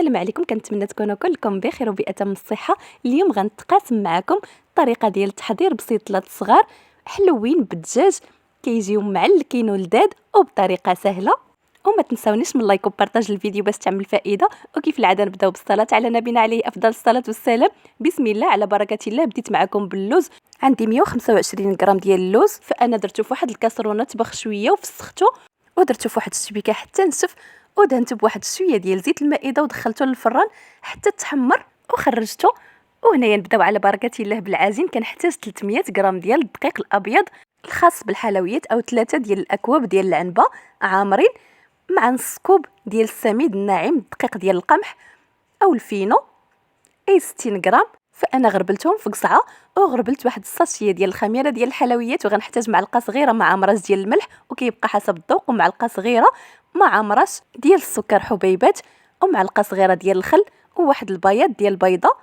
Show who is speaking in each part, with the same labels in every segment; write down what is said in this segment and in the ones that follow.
Speaker 1: السلام عليكم، كنتمنى تكونوا كلكم بخير وبأتم الصحه. اليوم غنتقاسم معكم الطريقه ديال التحضير بسيط للصغار، حلوين بالدجاج كيجيو معلكين ولذاذ وبطريقه سهله. وما تنساونيش من لايك وبارطاج الفيديو باش تعمل فائده. وكيف العاده نبداو بالصلاه على نبينا عليه افضل الصلاه والسلام. بسم الله على بركه الله. بديت معكم باللوز، عندي 125 غرام ديال اللوز، فانا درتو في واحد الكاسرونه طبخ شويه وفسختو ودرتو في واحد الشبيكه حتى نشف، ودهنته بواحد شويه ديال زيت المائده ودخلته للفران حتى تحمر وخرجته. وهنايا نبداو على بركه الله بالعجين. كنحتاج 300 غرام ديال الدقيق الابيض الخاص بالحلويات، او 3 ديال الاكواب ديال العنبه عامرين، مع نص كوب ديال السميد الناعم، الدقيق ديال القمح او الفينو اي 60 غرام. فانا غربلتهم في قصعه، وغربلت واحد الساشيه ديال الخميره ديال الحلويات، وغنحتاج معلقه صغيره مع مرش ديال الملح، وكيبقى حسب الذوق، ومعلقه صغيره مع مرش ديال السكر حبيبات، ومعلقه صغيره ديال الخل، وواحد البياض ديال البيضه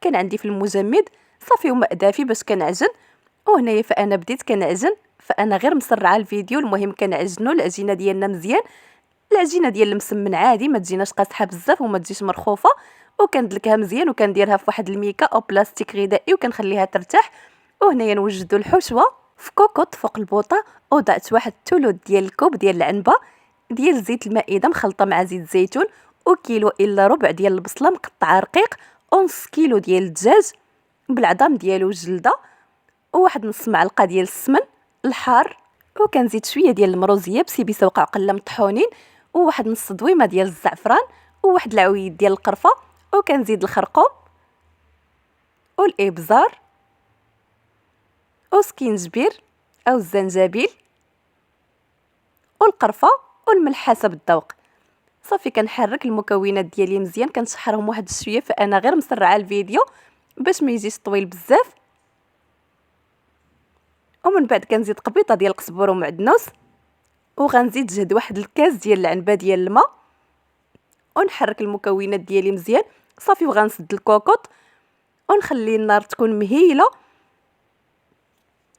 Speaker 1: كان عندي في المجمد صافي، وماء دافي باش كنعجن. وهنايا فانا بديت كنعجن، فانا غير مسرعه الفيديو. المهم كنعجنوا العجينه ديالنا مزيان، العجينه ديال المسمن عادي، ما تجيناش قاصحه بزاف وما تجيش مرخوفه. وكندلكها مزيان وكنديرها في واحد الميكا او بلاستيك غذائي وكنخليها ترتاح. وهنايا نوجدوا الحشوه في كوكوط فوق البوطه، وضعت واحد الثلث ديال الكوب ديال العنبه ديال زيت المائده مخلطه مع زيت الزيتون، وكيلو الا ربع ديال البصله مقطعه رقيق، ونص كيلو ديال الدجاج بالعظام ديالو والجلده، وواحد نص معلقه ديال السمن الحار، وكنزيد شويه ديال المروزيه بسيبيسه وقعقله مطحونين، وواحد نص دويمه ديال الزعفران، وواحد العويد ديال القرفه، وكنزيد الخرقوم والابزار وسكينجبير او الزنجبيل والقرفه والملح حسب الذوق. صافي كنحرك المكونات ديالي مزيان، كنشحرهم واحد شويه، فانا غير مسرعه الفيديو باش ما يجيش طويل بزاف. ومن بعد كنزيد قبيطه ديال القزبر ومعدنوس، وغنزيد جهد واحد الكاس ديال العنبه ديال الماء، ونحرك المكونات ديالي مزيان صافي. وغنسد الكوكوط ونخلي النار تكون مهيله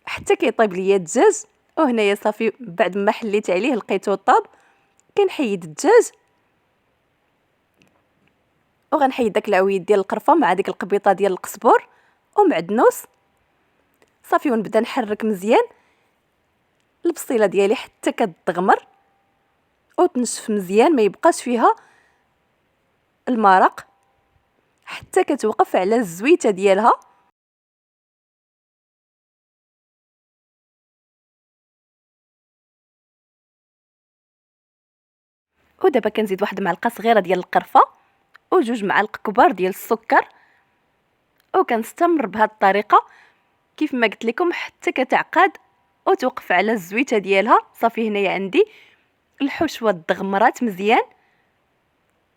Speaker 1: حتى كيطيب ليا الدجاج. وهنايا صافي بعد ما حليت عليه لقيتو طاب، كنحيد الدجاج وغنحيد داك العويد ديال القرفه مع ديك القبيطه ديال القزبر ومعدنوس صافي. ونبدا نحرك مزيان البصيله ديالي حتى كتغمر وتنشف مزيان، ما يبقاش فيها المرق حتى كتوقف على الزويته ديالها. ودابا كنزيد واحد معلقه صغيره ديال القرفه وجوج معالق كبار ديال السكر، وكنستمر بهذه الطريقه كيف ما قلت لكم حتى كتعقد وتوقف على الزويته ديالها. صافي هنايا عندي الحشوه دغمرات مزيان،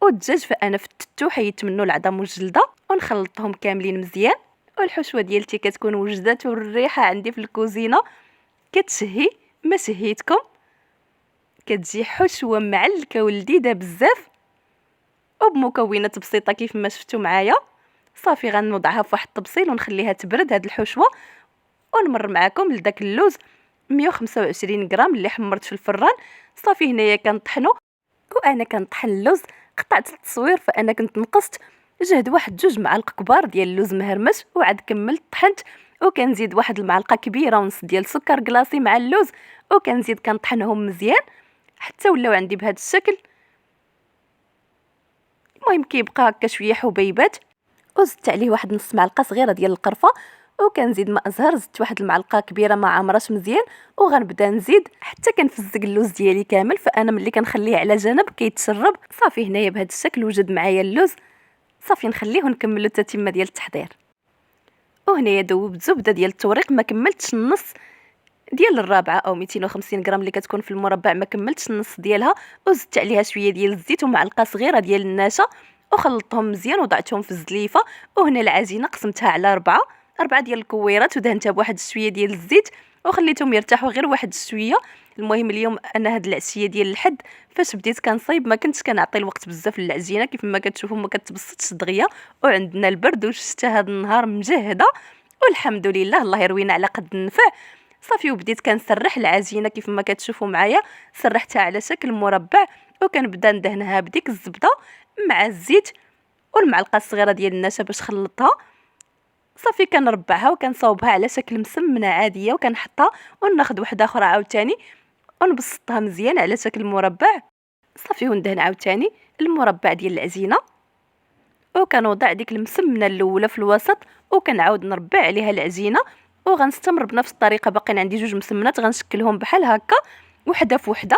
Speaker 1: والدجاج فانا فتتو حيدت منه العظم والجلده ونخلطهم كاملين مزيان. والحشوه ديالتي كتكون وجدات، والريحه عندي في الكوزينه كتشهي ما شهيتكم، كتجي حشوه معلكه ولذيذه بزاف وبمكونات بسيطه كيف ما شفتوا معايا. صافي غنوضعها في واحد الطبسيل ونخليها تبرد هاد الحشوه، ونمر معكم لداك اللوز 125 غرام اللي حمرت في الفران. صافي هنايا كنطحنو، وانا كنطحن اللوز قطعت التصوير، فانا كنت نقصت جهد واحد جوج معالق كبار ديال اللوز مهرمش، وعاد كملت طحنت. وكنزيد واحد المعلقه كبيره ونص ديال السكر كلاصي مع اللوز، وكنزيد كنطحنهم مزيان حتى ولاو عندي بهذا الشكل. المهم كيبقى هكا شويه حبيبات، وزدت عليه واحد نص معلقه صغيره ديال القرفه، وكنزيد ماء زهر، زدت واحد المعلقه كبيره مع مرش مزيان، وغنبدا نزيد حتى كنفزق اللوز ديالي كامل. فانا ملي كنخليه على جنب كيتشرب. صافي هنايا بهذا الشكل وجد معايا اللوز، صافي نخليه ونكملوا التتمه ديال التحضير. وهنايا دوبت زبده ديال التوريق، ما كملتش النص ديال الرابعه او 250 غرام اللي كتكون في المربع، ما كملتش النص ديالها. وزدت عليها شويه ديال الزيت ومعلقه صغيره ديال النشا، وخلطتهم مزيان وضعتهم في الزليفه. وهنا العجينه قسمتها على أربعة ديال الكويرات، ودهنتها بواحد شويه ديال الزيت وخليتهم يرتاحوا غير واحد شويه. المهم اليوم انا هاد العشيه ديال الحد فاش بديت كنصايب ما كنتش كنعطي الوقت بزاف للعجينه، كيف ما كتشوفوا ما كتبسطش دغيا، وعندنا البرد والشتا هاد النهار مجهده، والحمد لله الله يروينا على قد النفع. صافي وبديت كنسرح العجينه كيف ما كتشوفوا معايا، سرحتها على شكل مربع، وكنبدا ندهنها بديك الزبده مع الزيت والمعلقه الصغيره ديال النشا باش خلطها. صافي كنربعها وكنصاوبها على شكل مسمنه عاديه وكنحطها، وناخذ وحده اخرى عاوتاني ونبسطها مزيان على شكل مربع. صافي وندهن عاوتاني المربع ديال العجينه، وكنوضع ديك المسمنه الاولى في الوسط، وكنعاود نربع عليها العجينه، وغنستمر بنفس الطريقه. باقيين عندي جوج مسمنات غنشكلهم بحال هكا وحده في وحده.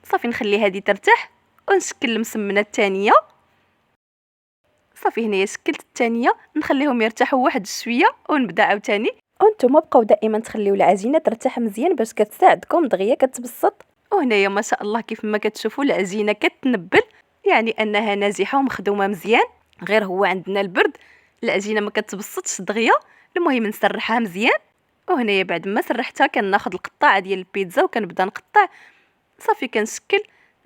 Speaker 1: صافي نخلي هذه ترتاح ونشكل المسمنه الثانيه. صافي هنايا شكلت الثانيه، نخليهم يرتاحوا واحد شويه ونبدا عاوتاني. وانتم بقاو دائما تخليو العجينه ترتاح مزيان باش كتساعدكم دغيا كتبسط. وهنايا ما شاء الله كيف ما كتشوفوا العجينه كتنبل، يعني انها ناجحه ومخدومه مزيان. غير هو عندنا البرد، العجينه ما كتبسطش دغيا. المهم نسرحها مزيان. وهنايا بعد ما سرحتها كناخذ القطاعه ديال البيتزا وكنبدا نقطع. صافي كنشكل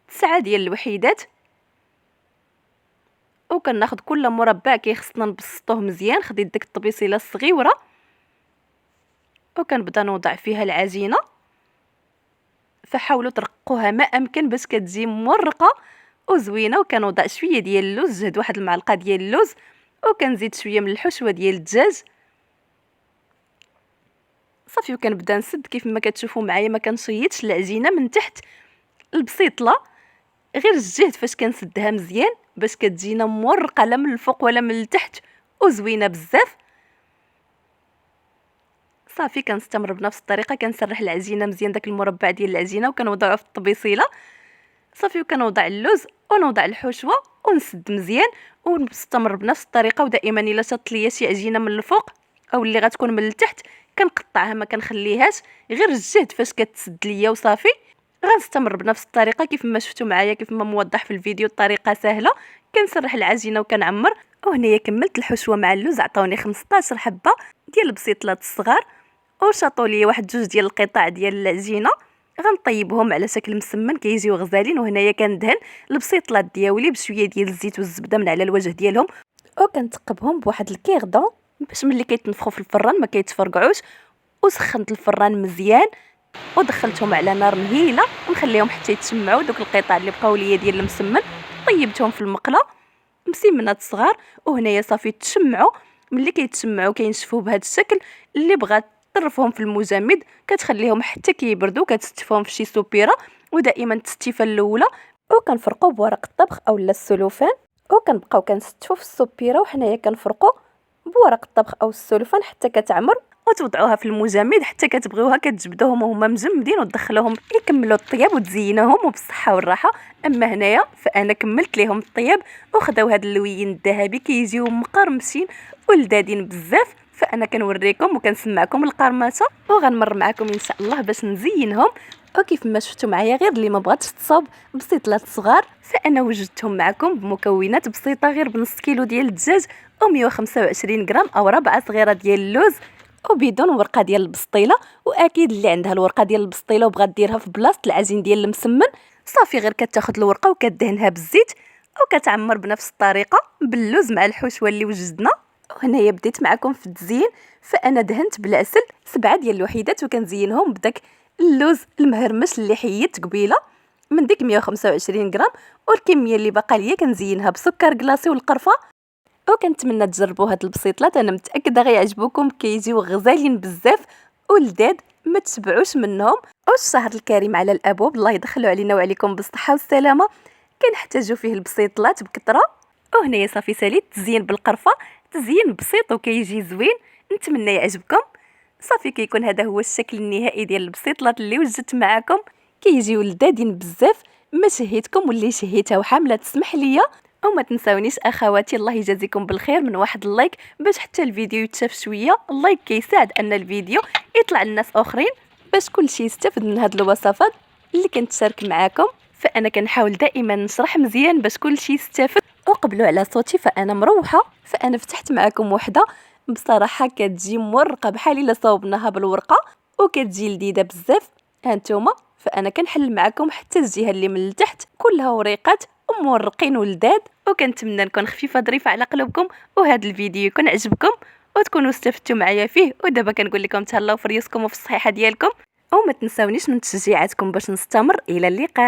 Speaker 1: 9 ديال الوحيدات، وكناخذ كل مربع كيخصنا نبسطوه مزيان. خديت ديك الطبيصيله الصغيره وكنبدا نوضع فيها العجينه. فحاولوا ترقوها ما امكن باش كتجي مورقه وزوينه. وكنوضع شويه ديال اللوز، جهد واحد المعلقه ديال اللوز، وكنزيد شويه من الحشوه ديال الدجاج. صافي وكنبدا نسد كيف ما كتشوفوا معايا، ما كنشيطش العجينه من تحت البسيطله، غير الجهد فاش كنسدها مزيان باش كتجينا مورقه لا من الفوق ولا من التحت وزوينه بزاف. صافي كنستمر بنفس الطريقه، كنسرح العجينه مزيان، داك المربع ديال العجينه وكنوضعه في الطبيصيله. صافي وكنوضع اللوز ونوضع الحشوه ونسد مزيان ونستمر بنفس الطريقه. ودائما الا شاط ليا شي عجينه من الفوق او اللي غتكون من التحت كنقطعها، ما كنخليهاش، غير الجهد فاش كتسد ليا وصافي. غنستمر بنفس الطريقه كيف ما شفتوا معايا، كيف ما موضح في الفيديو. الطريقه سهله، كنسرح العجينه وكنعمر. وهنايا كملت الحشوه مع اللوز، عطاوني 15 حبه ديال البسيطلات الصغار، وشاطوا لي واحد جوج ديال القطع ديال العجينه. غنطيبهم على شكل مسمن كيجيو غزالين. وهنايا كندهن البسيطلات ديالي بشويه ديال الزيت والزبده من على الوجه ديالهم، وكنتقبهم بواحد الكيردون باش ملي كيتنفخوا في الفران ما كيتفرقعوش. وسخنت الفران مزيان ودخلتهم على نار مهيله ونخليهم حتى يتشمعوا. دوك القطع اللي بقاو ليا ديال المسمن طيبتهم في المقله مسمنات صغار. وهنايا صافي تشمعوا. ملي كيتشمعوا كينشفوا بهذا الشكل. اللي بغات طرفهم في المجمد كتخليهم حتى كيبردوا، كتستفهم في شي سوبيره. ودائما التستيفه الاولى وكنفرقوا بورق الطبخ اولا السلوفان، وكنبقاو كنستفوا في السوبيره. وحنايا كنفرقوا بورق الطبخ او السلوفان حتى كتعمر، وتوضعوها في المجمد حتى كتبغيوها كتجبدوهم وهما مجمدين وتدخلوهم يكملوا الطياب وتزينوهم وبالصحه والراحه. اما هنايا فانا كملت لهم الطياب وخداو هذا اللوين الذهبي كيجيو مقرمشين ولذاذين بزاف. فانا كنوريكم وكنسمعكم القرمشه وغنمر معكم ان شاء الله باش نزينهم. وكيف ما شفتوا معايا، غير اللي ما بغاتش تصاوب بسيطلات صغار فانا وجدتهم معكم بمكونات بسيطه، غير بنص كيلو ديال الدجاج و125 غرام او ربعه صغيره ديال اللوز وبدون ورقه ديال البسطيله. واكيد اللي عندها الورقه ديال البسطيله وبغات ديرها في بلاصه العجين ديال المسمن، صافي غير كتاخذ الورقه وكدهنها بالزيت وكتعمر بنفس الطريقه باللوز مع الحشوه اللي وجدنا. وهنايا بديت معكم في التزيين، فانا دهنت بالعسل 7 ديال الوحيدات وكنزينهم بداك اللوز المهرمش اللي حيدت قبيله من ديك 125 غرام. والكميه اللي باقا ليا كنزينها بسكر كلاصي والقرفه. وكنتمنى تجربوا هاد البسيطلات، انا متاكده غيعجبوكم، كيجيو غزالين بزاف ولذاذ ما تشبعوش منهم. والشهر الكريم على الابواب، الله يدخلوا علينا وعليكم بالصحه والسلامه، كنحتاجوا فيه البسيطلات بكثره. وهنايا صافي ساليت تزيين بالقرفه، تزيين بسيط وكيجي زوين، نتمنى يعجبكم. صافي كيكون هذا هو الشكل النهائي ديال البسيطلات اللي وجدت معكم، كيجيو لذاذين بزاف. ما شهيتكم واللي شهيتها وحامله تسمح ليا. وما تنساونيش اخواتي، الله يجازيكم بالخير، من واحد اللايك باش حتى الفيديو يتشاف شويه. اللايك كيساعد ان الفيديو يطلع للناس اخرين باش كلشي يستافد من هاد الوصفات اللي كنتشارك معاكم. فانا كنحاول دائما نشرح مزيان باش كلشي يستافد. وقبلوا على صوتي فانا مروحه، فانا فتحت معاكم وحده بصراحه كتجي مورقه بحال الا صاوبناها بالورقه وكتجي لذيذه بزاف. هانتوما فانا كنحل معكم حتى الجهه اللي من التحت كلها وريقات ومورقين ولذاذ. وكنتمنى نكون خفيفه ظريفه على قلوبكم وهذا الفيديو يكون عجبكم وتكونوا استفدتوا معايا فيه. ودابا كنقول لكم تهلاو في ريوسكم وفي الصحيحه ديالكم، وما تنساونيش من تشجيعاتكم باش نستمر. الى اللقاء.